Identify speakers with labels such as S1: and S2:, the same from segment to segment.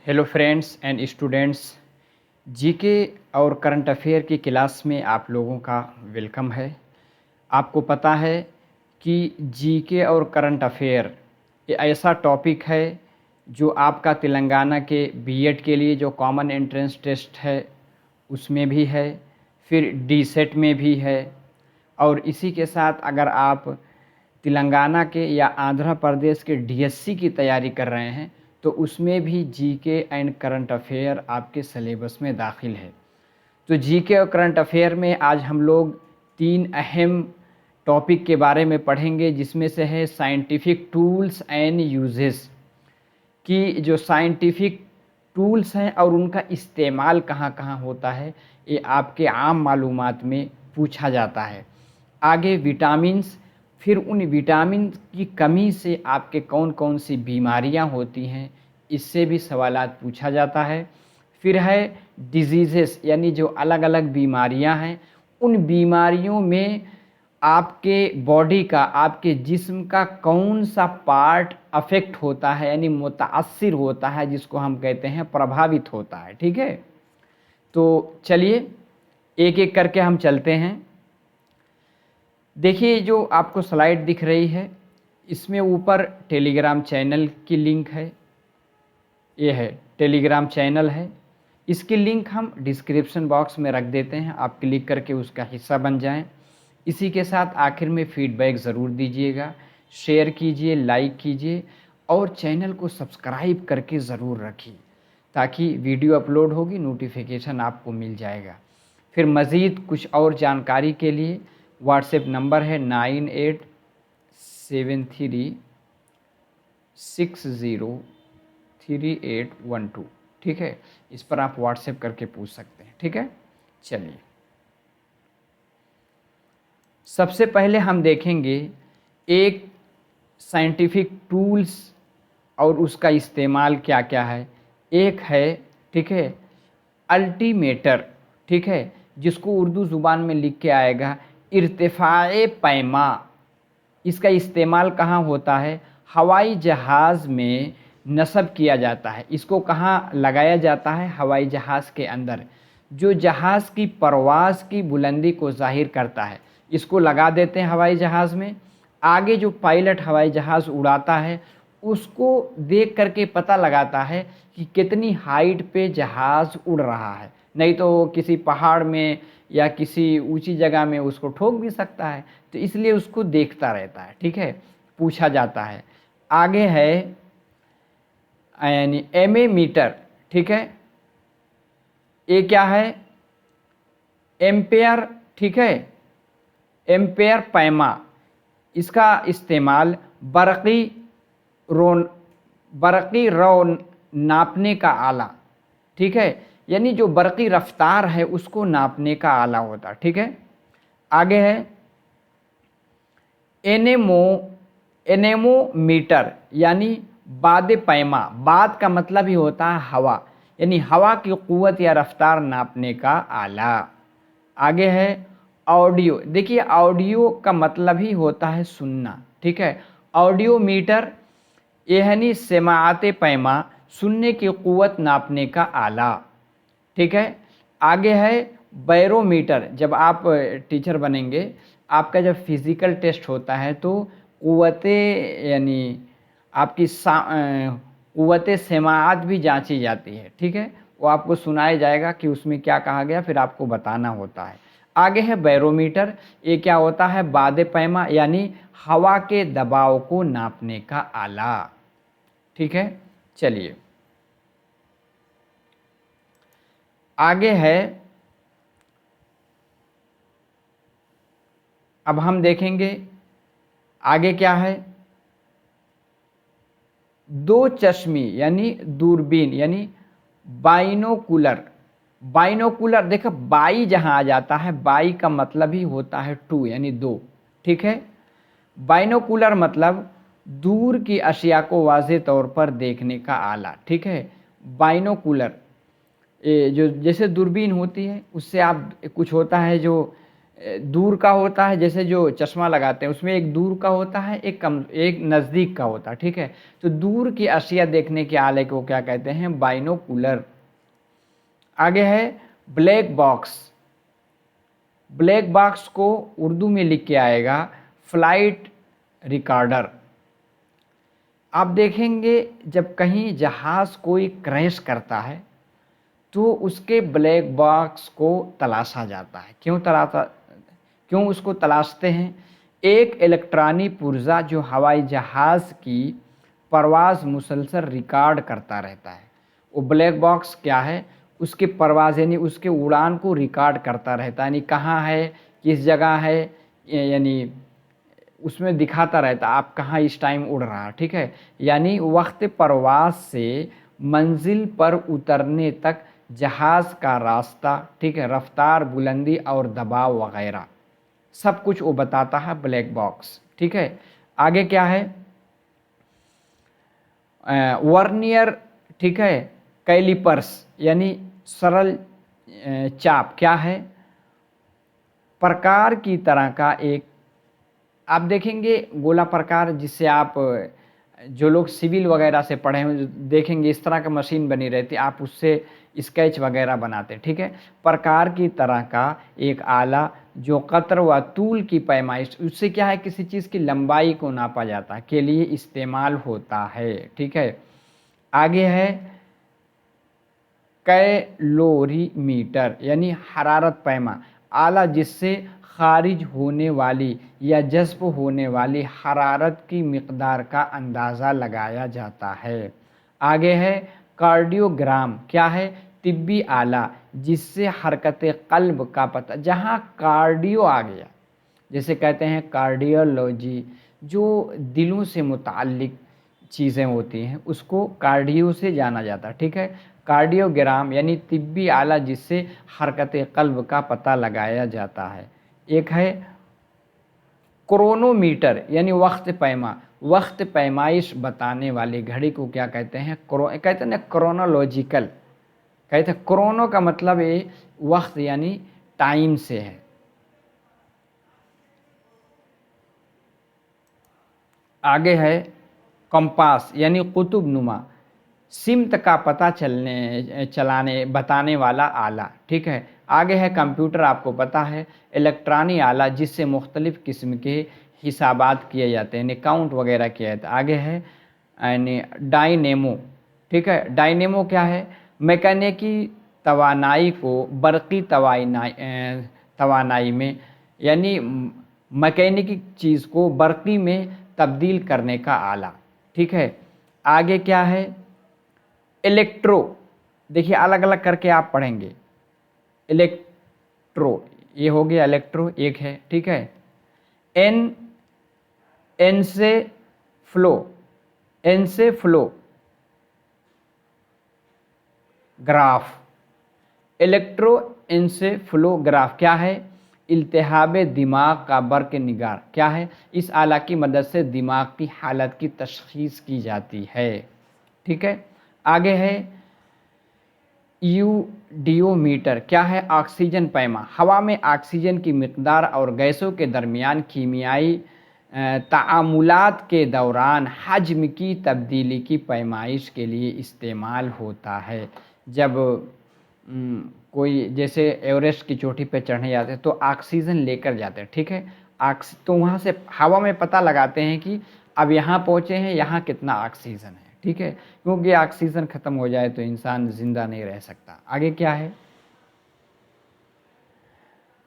S1: Hello friends and students. GK और current affair की class में आप लोगों का वेलकम है। आपको पता है कि जीके और करंट अफेयर ये ऐसा टॉपिक है जो आपका तेलंगाना के बीएड के लिए जो कॉमन एंट्रेंस टेस्ट है उसमें भी है, फिर डीसेट में भी है, और इसी के साथ अगर आप तेलंगाना के या आंध्र प्रदेश के डीएससी की तैयारी कर रहे हैं तो उसमें भी जीके एंड करंट अफेयर आपके सिलेबस में दाखिल है। तो जीके और करंट अफेयर में आज हम लोग तीन अहम टॉपिक के बारे में पढ़ेंगे, जिसमें से है साइंटिफिक टूल्स एंड यूजेस, कि जो साइंटिफिक टूल्स हैं और उनका इस्तेमाल कहाँ कहाँ होता है ये आपके आम मालूमात में पूछा जाता है। आगे विटामिन्स, फिर उन विटामिन की कमी से आपके कौन कौन सी बीमारियां होती हैं इससे भी सवालात पूछा जाता है। फिर है डिजीज़ेस, यानी जो अलग अलग बीमारियां हैं उन बीमारियों में आपके बॉडी का, आपके जिस्म का कौन सा पार्ट अफेक्ट होता है, यानी मुतासिर होता है, जिसको हम कहते हैं प्रभावित होता है। ठीक है, तो चलिए एक एक करके हम चलते हैं। देखिए जो आपको स्लाइड दिख रही है इसमें ऊपर टेलीग्राम चैनल की लिंक है। ये है टेलीग्राम चैनल है, इसकी लिंक हम डिस्क्रिप्शन बॉक्स में रख देते हैं, आप क्लिक करके उसका हिस्सा बन जाएं। इसी के साथ आखिर में फीडबैक ज़रूर दीजिएगा, शेयर कीजिए, लाइक कीजिए और चैनल को सब्सक्राइब करके ज़रूर रखिए ताकि वीडियो अपलोड होगी नोटिफिकेशन आपको मिल जाएगा। फिर मज़ीद कुछ और जानकारी के लिए व्हाट्सएप नंबर है 9873603812। ठीक है, इस पर आप व्हाट्सएप करके पूछ सकते हैं। ठीक है, चलिए सबसे पहले हम देखेंगे एक साइंटिफिक टूल्स और उसका इस्तेमाल क्या क्या है। एक है, ठीक है, अल्टीमीटर, ठीक है, जिसको उर्दू ज़ुबान में लिख के आएगा इर्तिफ़ाए पैमा। इसका इस्तेमाल कहाँ होता है? हवाई जहाज़ में नस्ब किया जाता है। इसको कहाँ लगाया जाता है? हवाई जहाज़ के अंदर, जो जहाज़ की परवाज़ की बुलंदी को ज़ाहिर करता है, इसको लगा देते हैं हवाई जहाज़ में। आगे जो पायलट हवाई जहाज़ उड़ाता है उसको देख करके पता लगाता है कि कितनी हाइट पे जहाज़ उड़ रहा है, नहीं तो किसी पहाड़ में या किसी ऊंची जगह में उसको ठोक भी सकता है, तो इसलिए उसको देखता रहता है। ठीक है, पूछा जाता है। आगे है यानी एमए मीटर। ठीक है, ये क्या है? एम्पेयर। ठीक है, एम्पेयर पैमा। इसका इस्तेमाल बरक़ी रौ नापने का आला, ठीक है, यानी जो बरक़ी रफ्तार है उसको नापने का आला होता है। ठीक है, आगे है एनेमोमीटर, यानी बाद पैमा। बाद का मतलब ही होता है हवा, यानी हवा की क़ुव्वत या रफ्तार नापने का आला। आगे है ऑडियो। देखिए ऑडियो का मतलब ही होता है सुनना। ठीक है, ऑडियोमीटर यानी समाअते पैमा, सुनने की क़ुव्वत नापने का आला। ठीक है, आगे है बैरोमीटर। जब आप टीचर बनेंगे, आपका जब फिज़िकल टेस्ट होता है तो क़ुव्वतें यानी आपकी क़ुव्वते समाअत भी जांची जाती है। ठीक है, वो आपको सुनाया जाएगा कि उसमें क्या कहा गया, फिर आपको बताना होता है। आगे है बैरोमीटर। ये क्या होता है? बाद पैमा, यानी हवा के दबाव को नापने का आला। ठीक है, चलिए आगे है, अब हम देखेंगे आगे क्या है। दो चश्मी यानी दूरबीन, यानी बाइनोकुलर। बाइनोकुलर, देखो बाई जहां आ जाता है, बाई का मतलब ही होता है टू, यानी दो। ठीक है, बाइनोकुलर मतलब दूर की अशिया को वाज़े तौर पर देखने का आला। ठीक है, बाइनोकुलर जो जैसे दूरबीन होती है उससे आप कुछ होता है जो दूर का होता है, जैसे जो चश्मा लगाते हैं उसमें एक दूर का होता है, एक नज़दीक का होता है, ठीक है। तो दूर की अशिया देखने के आले को क्या कहते हैं? बाइनोकुलर। आगे है ब्लैक बॉक्स। ब्लैक बॉक्स को उर्दू में लिख के आएगा फ्लाइट रिकॉर्डर। आप देखेंगे जब कहीं जहाज़ कोई क्रैश करता है तो उसके ब्लैक बॉक्स को तलाशा जाता है। क्यों उसको तलाशते हैं? एक इलेक्ट्रॉनिक पुर्जा जो हवाई जहाज़ की परवाज़ मुसलसल रिकॉर्ड करता रहता है। वो ब्लैक बॉक्स क्या है? उसकी परवाज़ यानी उसके उड़ान को रिकॉर्ड करता रहता है, यानी कहाँ है, किस जगह है, यानी उसमें दिखाता रहता आप कहाँ इस टाइम उड़ रहा, ठीक है। यानी वक्त परवाज़ से मंजिल पर उतरने तक जहाज़ का रास्ता, ठीक है, रफ्तार, बुलंदी और दबाव वगैरह सब कुछ वो बताता है ब्लैक बॉक्स, ठीक है। आगे क्या है? वर्नियर, ठीक है, कैलिपर्स यानी सरल चाप क्या है? प्रकार की तरह का एक, आप देखेंगे गोला प्रकार, जिससे आप जो लोग सिविल वगैरह से पढ़े हैं देखेंगे इस तरह का मशीन बनी रहती है, आप उससे स्केच वगैरह बनाते हैं, ठीक है। प्रकार की तरह का एक आला जो कतर व तूल की पैमाइश, उससे क्या है, किसी चीज़ की लंबाई को नापा जाता है के लिए इस्तेमाल होता है, ठीक है। आगे है कैलोरीमीटर यानी हरारत पैमा, आला जिससे खारिज होने वाली या जज़्ब होने वाली हरारत की मिक़दार का अंदाज़ा लगाया जाता है। आगे है कार्डियोग्राम क्या है? तिब्बी आला जिससे हरकत क़ल्ब का पता, जहाँ कार्डियो आ गया, जैसे कहते हैं कार्डियोलॉजी, जो दिलों से मुताल्लिक चीज़ें होती हैं उसको कार्डियो से जाना जाता है, ठीक है। कार्डियोग्राम यानी तिब्बी आला जिससे हरकत क़ल्ब का पता लगाया जाता है। एक है क्रोनोमीटर यानी वक्त पैमा, वक्त पैमाइश बताने वाली घड़ी को क्या कहते हैं? कहते हैं ना क्रोनोलॉजिकल, कहते हैं क्रोनो का मतलब ये वक्त यानी टाइम से है। आगे है कंपास यानी कुतुब नुमा, सिमत का पता चलाने बताने वाला आला, ठीक है। आगे है कंप्यूटर, आपको पता है इलेक्ट्रॉनिक आला जिससे मुख्तलिफ़ किस्म के हिसाबात किए जाते हैं, यानी काउंट वगैरह किया जाता है। आगे है यानी डायनेमो, ठीक है। डायनेमो क्या है? मैकेनिकी तवानाई को बरक़ी तवानाई में, यानी मैकेनिकी चीज़ को बरक़ी में तब्दील करने का आला, ठीक है। आगे क्या है? इलेक्ट्रो, देखिए अलग अलग करके आप पढ़ेंगे। इलेक्ट्रो, ये हो गया इलेक्ट्रो, एक है, ठीक है। एन एन से फ्लो, एन से फ्लो ग्राफ, इलेक्ट्रो एन्सेफ्लोग्राफ क्या है? इल्तिहाब दिमाग का बर्क निगार क्या है? इस आला की मदद से दिमाग की हालत की तशख़ीस की जाती है, ठीक है। आगे है यूडियोमीटर क्या है? ऑक्सीजन पैमा, हवा में ऑक्सीजन की मिक़दार और गैसों के दरमियान कीमियाई ताअमुलात के दौरान हजम की तब्दीली की पैमाइश के लिए इस्तेमाल होता है। जब कोई जैसे एवरेस्ट की चोटी पे चढ़ने जाते हैं तो ऑक्सीजन लेकर जाते हैं, ठीक है। तो वहाँ से हवा में पता लगाते हैं कि अब यहाँ पहुँचे हैं, यहाँ कितना ऑक्सीजन है, ठीक है, क्योंकि ऑक्सीजन ख़त्म हो जाए तो इंसान ज़िंदा नहीं रह सकता। आगे क्या है?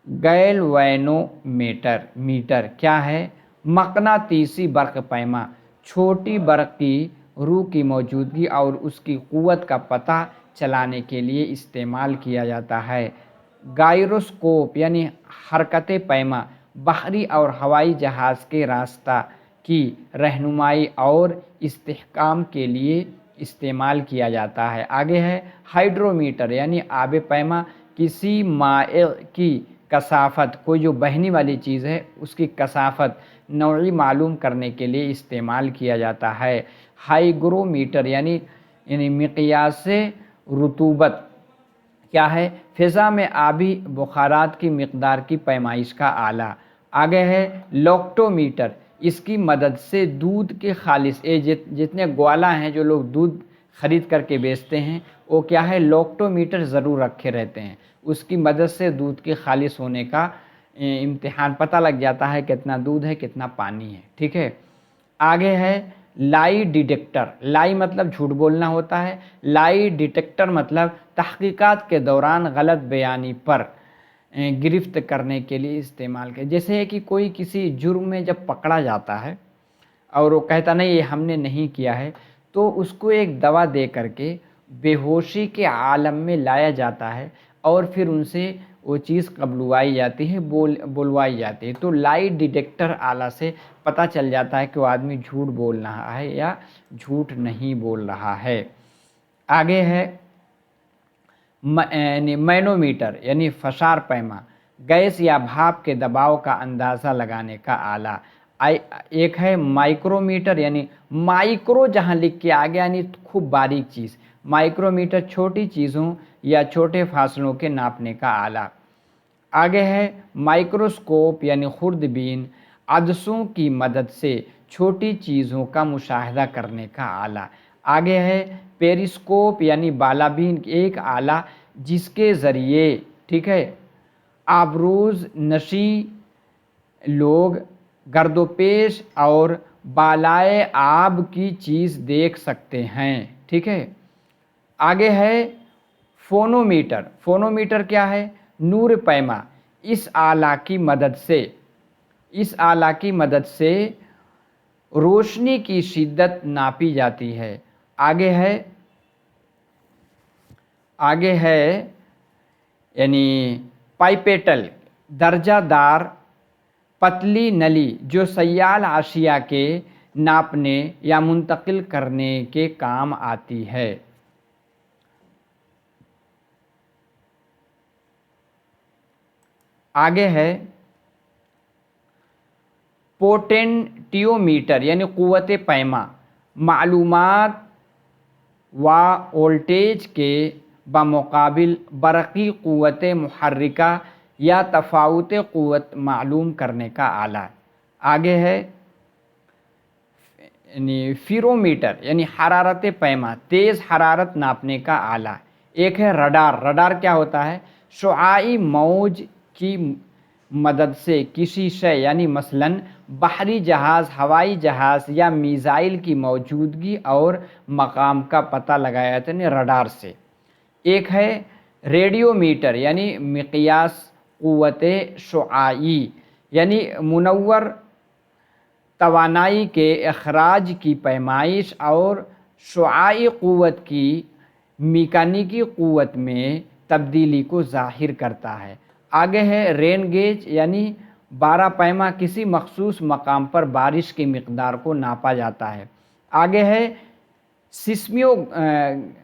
S1: गैल्वेनोमीटर मीटर क्या है? मकनातीसी बर्क़ पैमा, छोटी बर्क़ की रूह की मौजूदगी और उसकी क़ुव्वत का पता चलाने के लिए इस्तेमाल किया जाता है। गायरोस्कोप यानी हरकत पैमा, बहरी और हवाई जहाज़ के रास्ता की रहनुमाई और इस्तेहकाम के लिए इस्तेमाल किया जाता है। आगे है हाइड्रोमीटर यानी आब पैमा, किसी माए की कसाफ़त, कोई जो बहने वाली चीज़ है उसकी कसाफ़त नौई मालूम करने के लिए इस्तेमाल किया जाता है। हाइग्रोमीटर यानी मिक़यास रुतूबत क्या है, फ़िज़ा में आबी बुखारात की मिक़दार की पैमाइश का आला। आगे है लैक्टोमीटर, इसकी मदद से दूध के खालिस जितने ग्वाला हैं जो लोग दूध ख़रीद करके बेचते हैं, वो क्या है लैक्टोमीटर ज़रूर रखे रहते हैं। उसकी मदद से दूध के खालिस होने का इम्तिहान पता लग जाता है, कितना दूध है कितना पानी है। ठीक है, आगे है लाई डिटेक्टर। लाई मतलब झूठ बोलना होता है, लाई डिटेक्टर मतलब तहकीकात के दौरान गलत बयानी पर गिरफ्त करने के लिए इस्तेमाल किया। जैसे है कि कोई किसी जुर्म में जब पकड़ा जाता है और वो कहता नहीं ये हमने नहीं किया है, तो उसको एक दवा दे करके बेहोशी के आलम में लाया जाता है और फिर उनसे वो चीज़ कबलवाई जाती है, बोलवाई जाती है। तो लाई डिटेक्टर आला से पता चल जाता है कि वो आदमी झूठ बोल रहा है या झूठ नहीं बोल रहा है। आगे है मैनोमीटर यानी फशार पैमा, गैस या भाप के दबाव का अंदाज़ा लगाने का आला। एक है माइक्रोमीटर यानी माइक्रो जहाँ लिख के आ गया यानी खूब बारीक चीज़, माइक्रोमीटर छोटी चीज़ों या छोटे फासलों के नापने का आला। आगे है माइक्रोस्कोप यानी खुर्दबीन, अदसों की मदद से छोटी चीज़ों का मुशाहिदा करने का आला। आगे है पेरिस्कोप यानी बालाबीन, एक आला जिसके ज़रिए ठीक है आबरूज नशी लोग गर्दोपेश और बालाए आब की चीज़ देख सकते हैं। ठीक है, आगे है फोनोमीटर। फोनोमीटर क्या है, नूर पैमा। इस आला की मदद से रोशनी की शिद्दत नापी जाती है। आगे है यानी पाइपेटल, दर्जादार पतली नली जो सयाल आशिया के नापने या मुंतकिल करने के काम आती है। आगे है पोटेंटियोमीटर यानी क़ुव्वत पैमा, मालूमात व वोल्टेज के बमुकाबिल बरक़ी क़ुव्वत मुहर्रिका या तफ़ावुत क़ुव्वत मालूम करने का आला। आगे है यानी फिरोमीटर यानी हरारत पैमा, तेज़ हरारत नापने का आला। एक है रडार। रडार क्या होता है, शुआई मौज की मदद से किसी शय यानी मसलन बाहरी जहाज़, हवाई जहाज़ या मिसाइल की मौजूदगी और मकाम का पता लगाया जाता है रडार से। एक है रेडियोमीटर यानी मिक़यास क़ुव्वत शुआई यानी मुनव्वर तवानाई के अखराज की पैमाइश और शुआई क़ुव्वत की मेकानिकी क़ुव्वत में तब्दीली को ज़ाहिर करता है। आगे है रेन गेज यानी 12 पैमा, किसी मखसूस मकाम पर बारिश की मिक़दार को नापा जाता है। आगे है सिस्मियोग्राफ।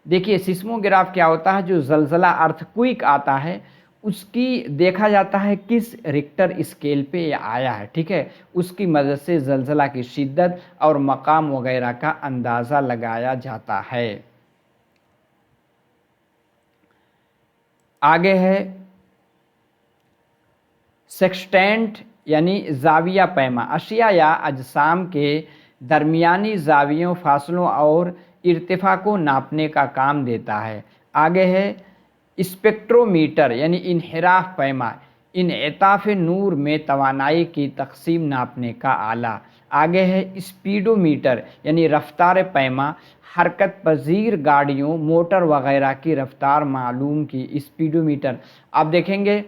S1: देखिए सिस्मोग्राफ क्या होता है, जो ज़लज़ला अर्थक्वेक आता है उसकी देखा जाता है किस रिक्टर स्केल पे आया है। ठीक है, उसकी मदद से ज़लज़ला की शिद्दत और मकाम वगैरह का अंदाज़ा लगाया जाता है। आगे है सेक्सटेंट यानी जाविया पैमा, अशिया या अजसाम के दरमियानी जावियों, फासलों और इर्तिफा को नापने का काम देता है। आगे है स्पेक्ट्रोमीटर यानी इन्हिराफ पैमा, इनएताफ़ नूर में तवानाई की तक़सीम नापने का आला। आगे है स्पीडोमीटर यानी रफ्तार पैमा, हरकत पजीर गाड़ियों, मोटर वगैरह की रफ्तार मालूम की स्पीडोमीटर। आप देखेंगे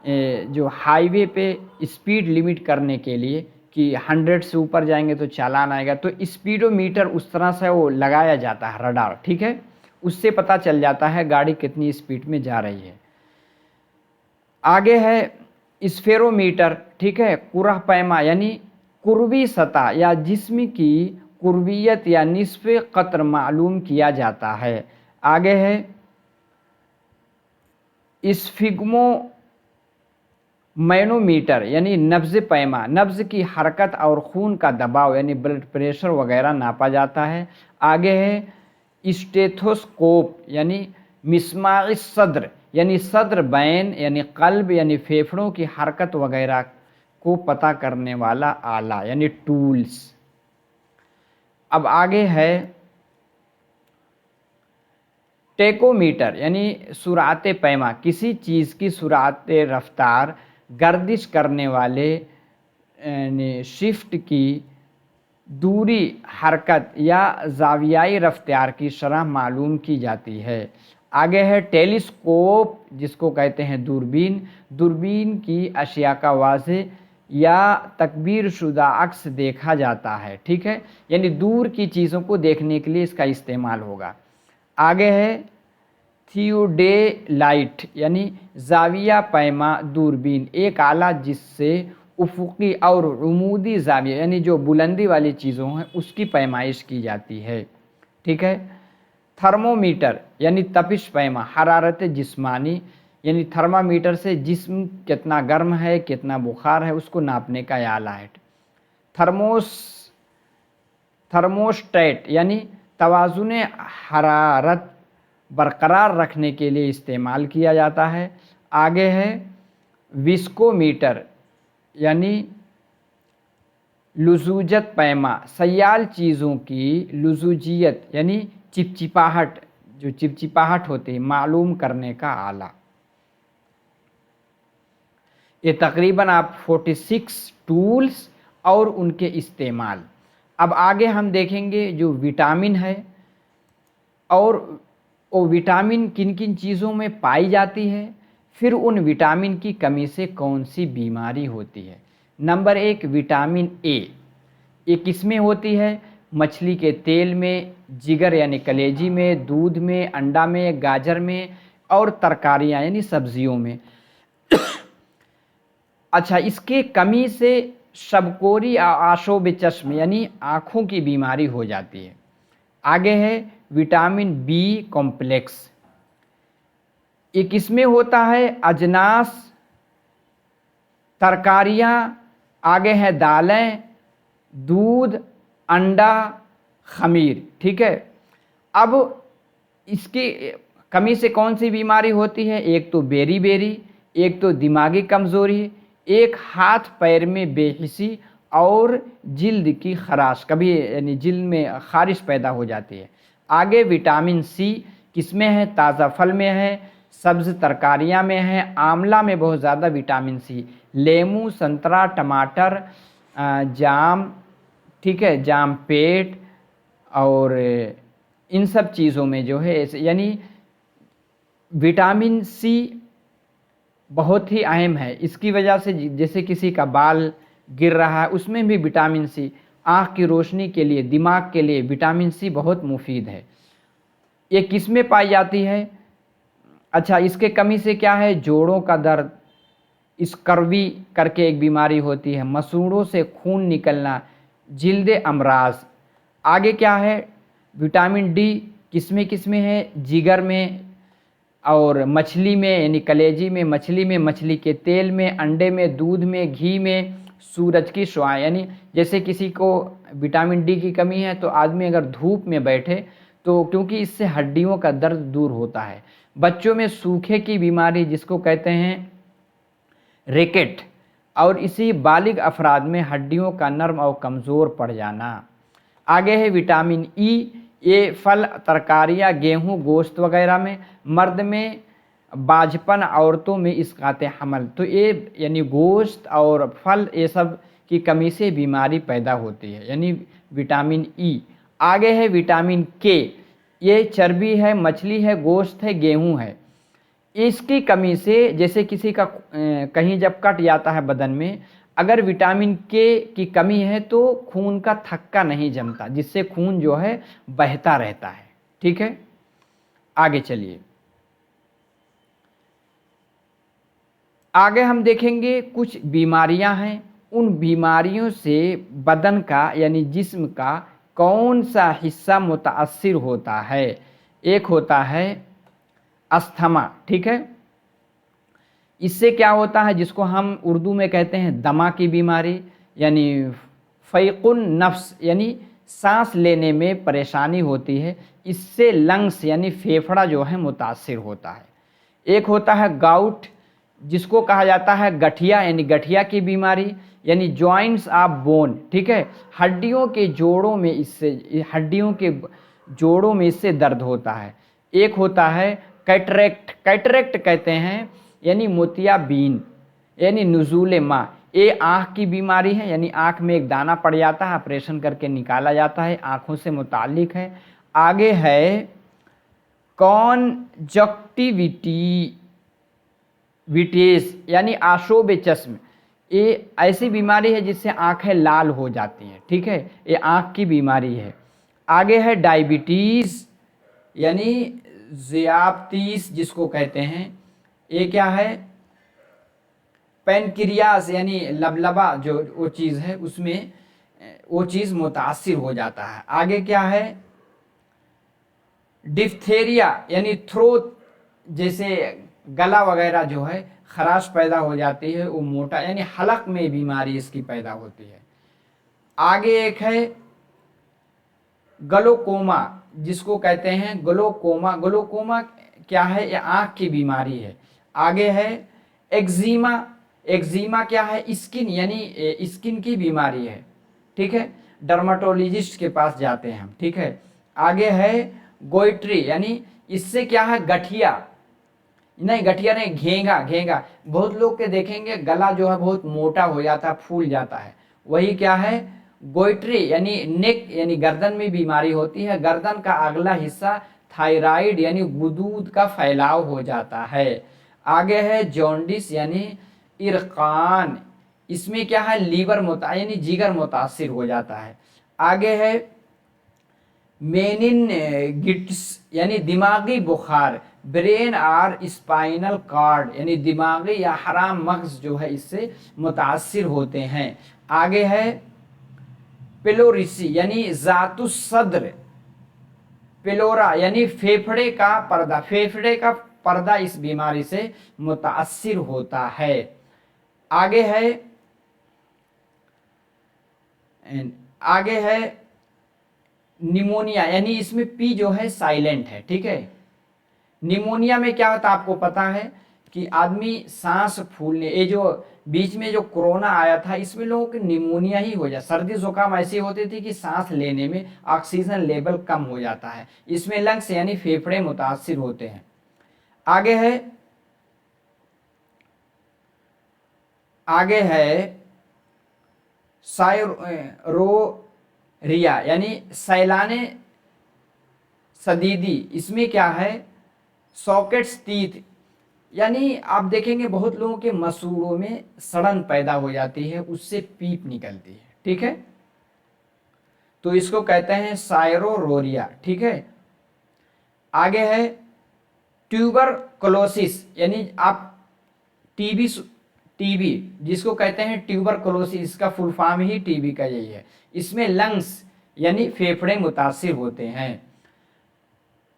S1: जो हाईवे पे स्पीड लिमिट करने के लिए कि 100 से ऊपर जाएंगे तो चालान आएगा, तो स्पीडोमीटर उस तरह से वो लगाया जाता है रडार। ठीक है, उससे पता चल जाता है गाड़ी कितनी स्पीड में जा रही है। आगे है स्फेरोमीटर। ठीक है, कुरह पैमा यानी कुर्वी सतह या जिस्म की कुर्वियत या निस्फ़ क़त्र मालूम किया जाता है। आगे है स्फिग्मो मैनोमीटर यानी नब्ज़ पैमा, नब्ज़ की हरकत और खून का दबाव यानी ब्लड प्रेशर वगैरह नापा जाता है। आगे है स्टेथोस्कोप यानी मिस्माइस सद्र यानी सद्र बैन यानी कल्ब यानी फेफड़ों की हरकत वगैरह को पता करने वाला आला यानी टूल्स। अब आगे है टेकोमीटर यानी सुरात पैमा, किसी चीज़ की सुरात रफ्तार गर्दिश करने वाले यानी शिफ्ट की दूरी, हरकत या ज़ावियाई रफ्तार की शरह मालूम की जाती है। आगे है टेलीस्कोप जिसको कहते हैं दूरबीन, दूरबीन की अशिया का वाज़े या तकबीर शुदा अक्स देखा जाता है, ठीक है, यानी दूर की चीज़ों को देखने के लिए इसका इस्तेमाल होगा। आगे है थियोडेलाइट यानी ज़ाविया पैमा दूरबीन, एक आला जिससे उफ़ुक़ी और उमूदी ज़ाविया यानी जो बुलंदी वाली चीज़ों हैं उसकी पैमाइश की जाती है, ठीक है। थर्मोमीटर यानी तपिश पैमा, हरारत जिस्मानी यानी थर्मामीटर से जिस्म कितना गर्म है कितना बुखार है उसको नापने का आला है। थर्मोस्टेट यानी तवाज़ुन हरारत बरकरार रखने के लिए इस्तेमाल किया जाता है। आगे है विस्कोमीटर यानी लुजूजत पैमा, सयाल चीज़ों की लुजूजियत यानी चिपचिपाहट, जो चिपचिपाहट होती है मालूम करने का आला। ये तकरीबन आप 46 टूल्स और उनके इस्तेमाल। अब आगे हम देखेंगे जो विटामिन है और वो विटामिन किन किन चीज़ों में पाई जाती है, फिर उन विटामिन की कमी से कौन सी बीमारी होती है। नंबर 1 विटामिन ए, ये किसमें होती है? मछली के तेल में, जिगर यानी कलेजी में, दूध में, अंडा में, गाजर में और तरकारियाँ यानी सब्जियों में। अच्छा, इसके कमी से शबकोरी आशोब चश्म यानी आँखों की बीमारी हो जाती है। आगे है विटामिन बी कॉम्प्लेक्स, ये किसमें होता है? अजनास, तरकारियाँ, आगे है दालें, दूध, अंडा, खमीर, ठीक है। अब इसकी कमी से कौन सी बीमारी होती है? एक तो बेरी, एक तो दिमागी कमज़ोरी, एक हाथ पैर में बेहिसी और जिल्द की खराश, कभी यानी जिल्द में खारिश पैदा हो जाती है। आगे विटामिन सी किसमें है? ताज़ा फल में है, सब्ज़ तरकारियाँ में है, आंवला में बहुत ज़्यादा विटामिन सी, लेमू, संतरा, टमाटर, जाम, ठीक है, जाम पेट और इन सब चीज़ों में जो है यानी विटामिन सी बहुत ही अहम है। इसकी वजह से जैसे किसी का बाल गिर रहा है उसमें भी विटामिन सी, आँख की रोशनी के लिए, दिमाग के लिए विटामिन सी बहुत मुफीद है। ये किस में पाई जाती है? अच्छा, इसके कमी से क्या है? जोड़ों का दर्द, स्कर्वी करके एक बीमारी होती है, मसूड़ों से खून निकलना, जिल्द अमराज। आगे क्या है? विटामिन डी किसमें है? जिगर में और मछली में यानी कलेजी में, मछली के तेल में, अंडे में, दूध में, घी में, सूरज की शुआ यानी जैसे किसी को विटामिन डी की कमी है तो आदमी अगर धूप में बैठे तो क्योंकि इससे हड्डियों का दर्द दूर होता है। बच्चों में सूखे की बीमारी जिसको कहते हैं रिकेट, और इसी बालिग अफराद में हड्डियों का नर्म और कमज़ोर पड़ जाना। आगे है विटामिन ई, ये फल, तरकारियाँ, गेहूँ, गोश्त वगैरह में, मर्द में बाझपन, औरतों में इसकात हमल, तो ये यानी गोश्त और फल ये सब की कमी से बीमारी पैदा होती है, यानी विटामिन ई। आगे है विटामिन के, ये चर्बी है, मछली है, गोश्त है, गेहूँ है, इसकी कमी से जैसे किसी का कहीं जब कट जाता है बदन में, अगर विटामिन के की कमी है तो खून का थक्का नहीं जमता, जिससे खून जो है बहता रहता है, ठीक है। आगे चलिए, आगे हम देखेंगे कुछ बीमारियां हैं, उन बीमारियों से बदन का यानी जिस्म का कौन सा हिस्सा मुतासिर होता है। एक होता है अस्थमा, ठीक है, इससे क्या होता है जिसको हम उर्दू में कहते हैं दमा की बीमारी, यानी फ़ैक़ुन नफ्स यानी सांस लेने में परेशानी होती है, इससे लंग्स यानी फेफड़ा जो है मुतासिर होता है। एक होता है गाउट, जिसको कहा जाता है गठिया यानी गठिया की बीमारी, यानी जॉइंट्स ऑफ बोन, ठीक है, हड्डियों के जोड़ों में इससे दर्द होता है। एक होता है कैटरेक्ट, कैटरेक्ट कहते हैं यानी मोतियाबिंद यानी नुज़ूल माँ, ये आँख की बीमारी है, यानी आँख में एक दाना पड़ जाता है, ऑपरेशन करके निकाला जाता है, आँखों से मुताल्लिक है। आगे है कॉन्जक्टिविटीज यानी आशोब चश्म, ये ऐसी बीमारी है जिससे आँखें लाल हो जाती हैं, ठीक है, ये आँख की बीमारी है। आगे है डायबिटीज़ यानी ज़ियाबतीस जिसको कहते हैं, ये क्या है, पैनक्रियास यानी लबलबा जो वो चीज़ है उसमें वो चीज़ मुतासिर हो जाता है। आगे क्या है, डिफ्थेरिया यानी थ्रोट, जैसे गला वगैरह जो है खराश पैदा हो जाती है, वो मोटा यानी हलक में बीमारी इसकी पैदा होती है। आगे एक है ग्लोकोमा जिसको कहते हैं ग्लोकोमा, ग्लोकोमा क्या है, ये आँख की बीमारी है। आगे है एक्जिमा, एक्जिमा क्या है, स्किन यानी स्किन की बीमारी है, ठीक है, डर्माटोलॉजिस्ट के पास जाते हैं हम, ठीक है। आगे है गोइट्री यानी इससे क्या है, गठिया नहीं, गठिया नहीं, घेंगा, घेंगा, बहुत लोग के देखेंगे गला जो है बहुत मोटा हो जाता है, फूल जाता है, वही क्या है, गोइट्री यानी नेक यानी गर्दन में बीमारी होती है, गर्दन का अगला हिस्सा थायराइड यानी गुदूद का फैलाव हो जाता है। आगे है जॉन्डिस यानी इरकान, इसमें क्या है, लीवर यानी जिगर मुतासिर हो जाता है। आगे है मेनिनगिट्स यानी दिमागी बुखार, ब्रेन और स्पाइनल कार्ड यानी दिमागी या हराम मगज जो है इससे मुतासिर होते हैं। आगे है पेलोरिसी यानी जातुस सद्र, पेलोरा यानी फेफड़े का पर्दा, फेफड़े का पर्दा इस बीमारी से मुतासिर होता है। आगे है निमोनिया यानी इसमें पी जो है साइलेंट है, ठीक है। निमोनिया में क्या होता है आपको पता है कि आदमी सांस फूलने, ये जो बीच में जो कोरोना आया था इसमें लोगों को निमोनिया ही हो जाए, सर्दी जुकाम ऐसी होती थी कि सांस लेने में ऑक्सीजन लेवल कम हो जाता है, इसमें लंग्स यानी फेफड़े मुतासिर होते हैं। आगे है सायरोरिया यानी सैलाने सदीदी, इसमें क्या है, सॉकेट्स टीथ यानी आप देखेंगे बहुत लोगों के मसूड़ों में सड़न पैदा हो जाती है, उससे पीप निकलती है, ठीक है, तो इसको कहते हैं सायरोरोरिया, ठीक है। आगे है ट्यूबरकुलोसिस यानी आप टीबी जिसको कहते हैं ट्यूबरकुलोसिस, इसका फुल फॉर्म ही टीबी का यही है, इसमें लंग्स यानी फेफड़े मुतासिर होते हैं।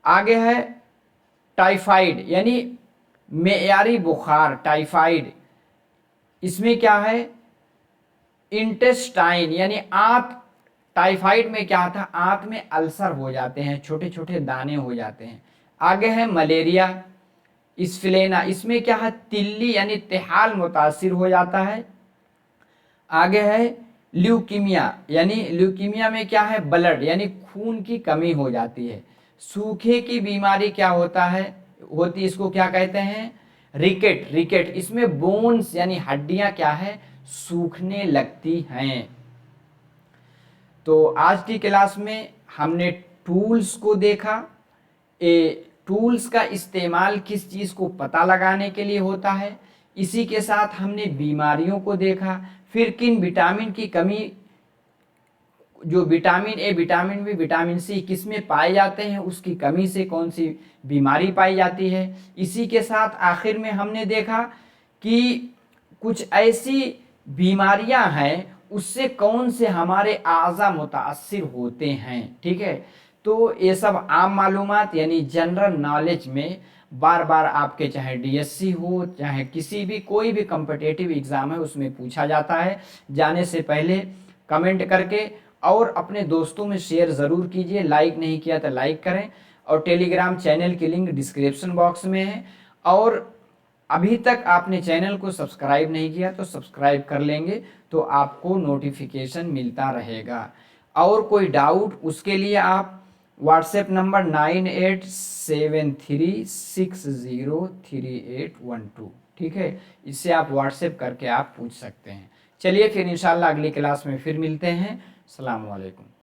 S1: आगे है टाइफाइड यानी मेयारी बुखार, टाइफाइड, इसमें क्या है, इंटेस्टाइन यानी आंत, टाइफाइड में क्या था, आंत में अल्सर हो जाते हैं, छोटे छोटे दाने हो जाते हैं। आगे है मलेरिया स्फिलेना, इसमें क्या है, तिल्ली यानी तिहाल मुतासिर हो जाता है। आगे है ल्यूकीमिया यानी ल्यूकीमिया में क्या है, ब्लड यानी खून की कमी हो जाती है। सूखे की बीमारी क्या होती इसको क्या कहते हैं, रिकेट, रिकेट, इसमें बोन्स यानी हड्डियां क्या है, सूखने लगती हैं। तो आज की क्लास में हमने टूल्स को देखा, टूल्स का इस्तेमाल किस चीज़ को पता लगाने के लिए होता है, इसी के साथ हमने बीमारियों को देखा, फिर किन विटामिन की कमी, जो vitamin A, vitamin B, vitamin C किस में पाए जाते हैं, उसकी कमी से कौन सी बीमारी पाई जाती है। इसी के साथ आखिर में हमने देखा कि कुछ ऐसी बीमारियां हैं उससे कौन से हमारे आज़ा मुतासिर होते हैं, ठीक है। तो ये सब आम मालूमात यानी जनरल नॉलेज में बार बार आपके चाहे डीएससी हो चाहे किसी भी कोई भी कॉम्पिटिटिव एग्ज़ाम है उसमें पूछा जाता है। जाने से पहले कमेंट करके और अपने दोस्तों में शेयर ज़रूर कीजिए। लाइक नहीं किया तो लाइक करें, और टेलीग्राम चैनल की लिंक डिस्क्रिप्शन बॉक्स में है। और अभी तक आपने चैनल को सब्सक्राइब नहीं किया तो सब्सक्राइब कर लेंगे, तो आपको नोटिफिकेशन मिलता रहेगा। और कोई डाउट उसके लिए आप व्हाट्सएप नंबर 9873603812, ठीक है, इससे आप व्हाट्सएप करके आप पूछ सकते हैं। चलिए फिर इंशाल्लाह अगली क्लास में फिर मिलते हैं। अस्सलाम वालेकुम।